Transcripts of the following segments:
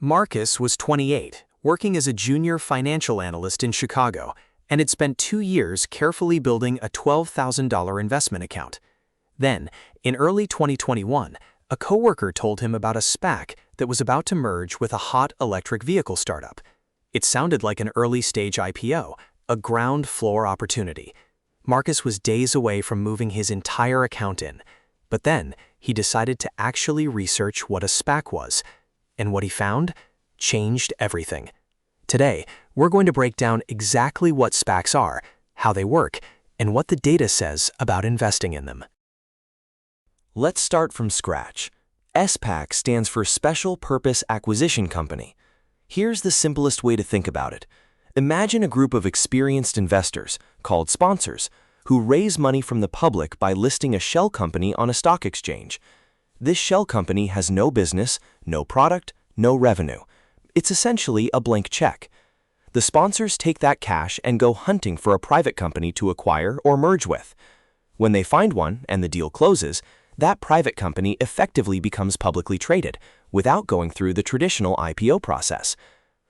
Marcus was 28, working as a junior financial analyst in Chicago, and had spent 2 years carefully building a $12,000 investment account. Then, in early 2021, a coworker told him about a SPAC that was about to merge with a hot electric vehicle startup. It sounded like an early-stage IPO, a ground floor opportunity. Marcus was days away from moving his entire account in, but then he decided to actually research what a SPAC was. And what he found changed everything. Today, we're going to break down exactly what SPACs are, how they work, and what the data says about investing in them. Let's start from scratch. SPAC stands for Special Purpose Acquisition Company. Here's the simplest way to think about it. Imagine a group of experienced investors, called sponsors, who raise money from the public by listing a shell company on a stock exchange. This shell company has no business, no product, no revenue. It's essentially a blank check. The sponsors take that cash and go hunting for a private company to acquire or merge with. When they find one and the deal closes, that private company effectively becomes publicly traded without going through the traditional IPO process.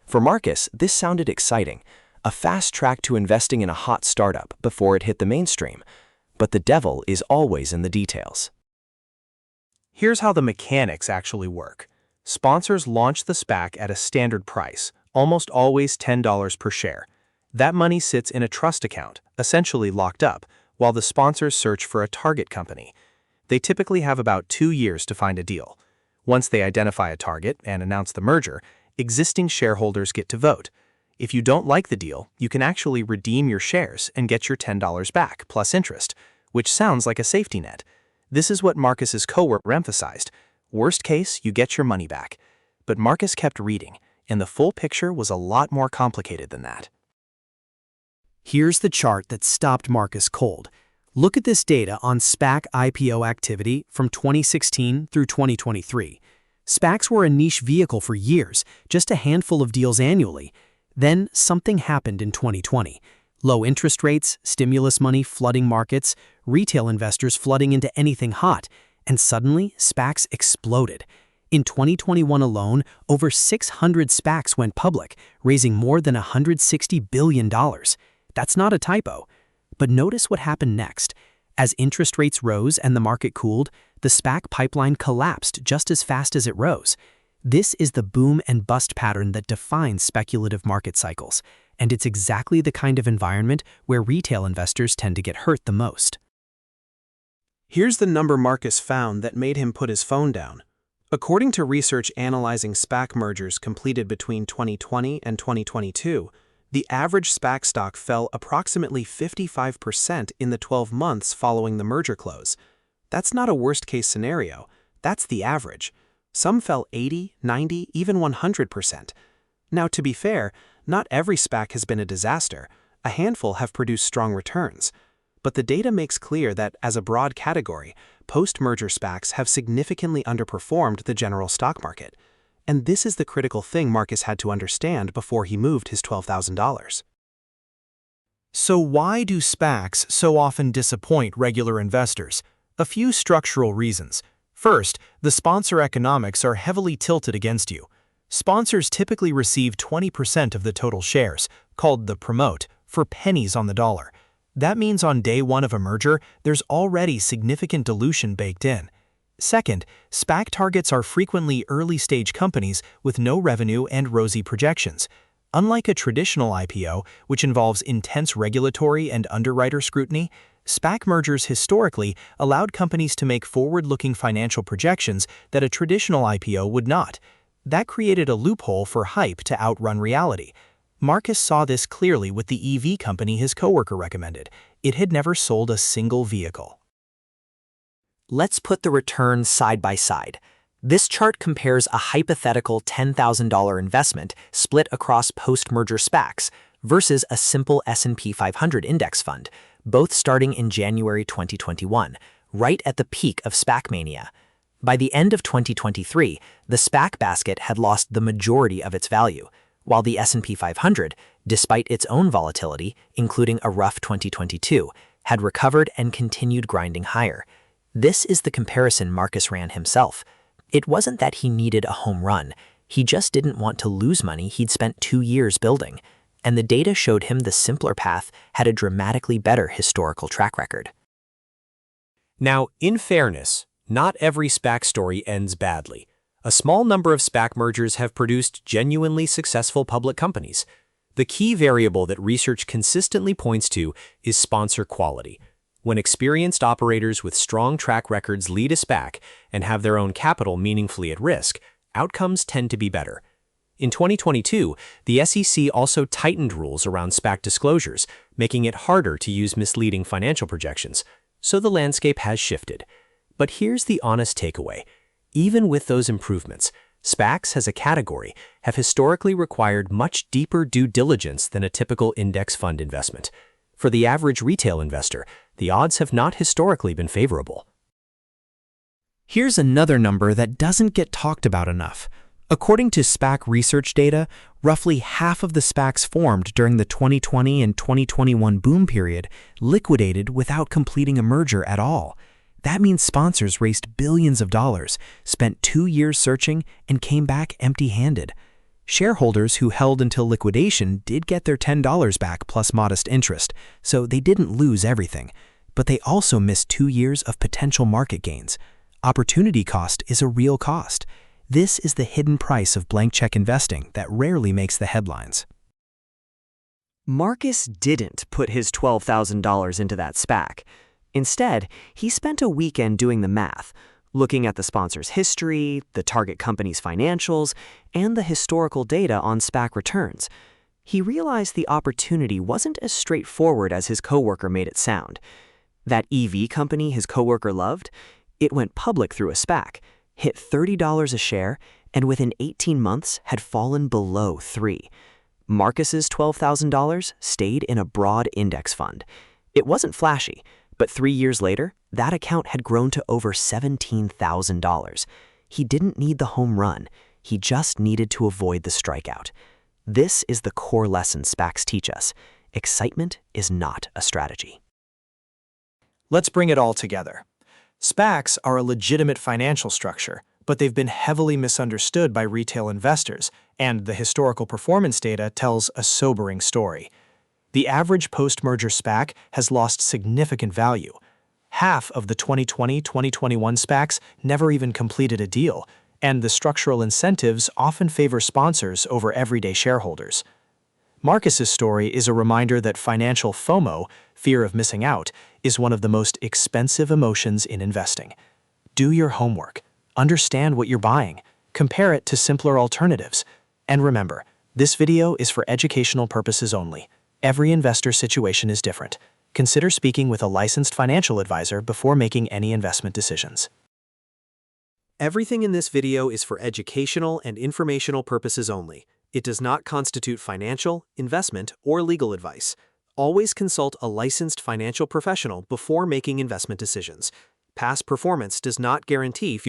For Marcus, this sounded exciting, a fast track to investing in a hot startup before it hit the mainstream. But the devil is always in the details. Here's how the mechanics actually work. Sponsors launch the SPAC at a standard price, almost always $10 per share. That money sits in a trust account, essentially locked up, while the sponsors search for a target company. They typically have about 2 years to find a deal. Once they identify a target and announce the merger, existing shareholders get to vote. If you don't like the deal, you can actually redeem your shares and get your $10 back, plus interest, which sounds like a safety net. This is what Marcus's coworker emphasized. Worst case, you get your money back. But Marcus kept reading, and the full picture was a lot more complicated than that. Here's the chart that stopped Marcus cold. Look at this data on SPAC IPO activity from 2016 through 2023. SPACs were a niche vehicle for years, just a handful of deals annually. Then something happened in 2020. Low interest rates, stimulus money flooding markets, retail investors flooding into anything hot, and suddenly SPACs exploded. In 2021 alone, over 600 SPACs went public, raising more than $160 billion. That's not a typo. But notice what happened next. As interest rates rose and the market cooled, the SPAC pipeline collapsed just as fast as it rose. This is the boom and bust pattern that defines speculative market cycles, and it's exactly the kind of environment where retail investors tend to get hurt the most. Here's the number Marcus found that made him put his phone down. According to research analyzing SPAC mergers completed between 2020 and 2022, the average SPAC stock fell approximately 55% in the 12 months following the merger close. That's not a worst-case scenario. That's the average. Some fell 80, 90, even 100%. Now, to be fair, not every SPAC has been a disaster. A handful have produced strong returns. But the data makes clear that, as a broad category, post-merger SPACs have significantly underperformed the general stock market. And this is the critical thing Marcus had to understand before he moved his $12,000. So why do SPACs so often disappoint regular investors? A few structural reasons. First, the sponsor economics are heavily tilted against you. Sponsors typically receive 20% of the total shares, called the promote, for pennies on the dollar. That means on day one of a merger, there's already significant dilution baked in. Second, SPAC targets are frequently early-stage companies with no revenue and rosy projections. Unlike a traditional IPO, which involves intense regulatory and underwriter scrutiny, SPAC mergers historically allowed companies to make forward-looking financial projections that a traditional IPO would not. That created a loophole for hype to outrun reality. Marcus saw this clearly with the EV company his coworker recommended. It had never sold a single vehicle. Let's put the returns side by side. This chart compares a hypothetical $10,000 investment split across post-merger SPACs versus a simple S&P 500 index fund, both starting in January 2021, right at the peak of SPAC mania. By the end of 2023, the SPAC basket had lost the majority of its value, while the S&P 500, despite its own volatility, including a rough 2022, had recovered and continued grinding higher. This is the comparison Marcus ran himself. It wasn't that he needed a home run. He just didn't want to lose money he'd spent 2 years building, and the data showed him the simpler path had a dramatically better historical track record. Now, in fairness, not every SPAC story ends badly. A small number of SPAC mergers have produced genuinely successful public companies. The key variable that research consistently points to is sponsor quality. When experienced operators with strong track records lead a SPAC and have their own capital meaningfully at risk, outcomes tend to be better. In 2022, the SEC also tightened rules around SPAC disclosures, making it harder to use misleading financial projections. So the landscape has shifted. But here's the honest takeaway. Even with those improvements, SPACs as a category have historically required much deeper due diligence than a typical index fund investment. For the average retail investor, the odds have not historically been favorable. Here's another number that doesn't get talked about enough. According to SPAC research data, roughly half of the SPACs formed during the 2020 and 2021 boom period liquidated without completing a merger at all. That means sponsors raised billions of dollars, spent 2 years searching, and came back empty-handed. Shareholders who held until liquidation did get their $10 back plus modest interest, so they didn't lose everything. But they also missed 2 years of potential market gains. Opportunity cost is a real cost. This is the hidden price of blank check investing that rarely makes the headlines. Marcus didn't put his $12,000 into that SPAC. Instead, he spent a weekend doing the math, looking at the sponsor's history, the target company's financials, and the historical data on SPAC returns. He realized the opportunity wasn't as straightforward as his coworker made it sound. That EV company his coworker loved, it went public through a SPAC, hit $30 a share, and within 18 months had fallen below $3. Marcus's $12,000 stayed in a broad index fund. It wasn't flashy, but 3 years later, that account had grown to over $17,000. He didn't need the home run. He just needed to avoid the strikeout. This is the core lesson SPACs teach us. Excitement is not a strategy. Let's bring it all together. SPACs are a legitimate financial structure, but they've been heavily misunderstood by retail investors, and the historical performance data tells a sobering story. The average post-merger SPAC has lost significant value. Half of the 2020-2021 SPACs never even completed a deal, and the structural incentives often favor sponsors over everyday shareholders. Marcus's story is a reminder that financial FOMO, fear of missing out, is one of the most expensive emotions in investing. Do your homework. Understand what you're buying. Compare it to simpler alternatives. And remember, this video is for educational purposes only. Every investor situation is different. Consider speaking with a licensed financial advisor before making any investment decisions. Everything in this video is for educational and informational purposes only. It does not constitute financial, investment, or legal advice. Always consult a licensed financial professional before making investment decisions. Past performance does not guarantee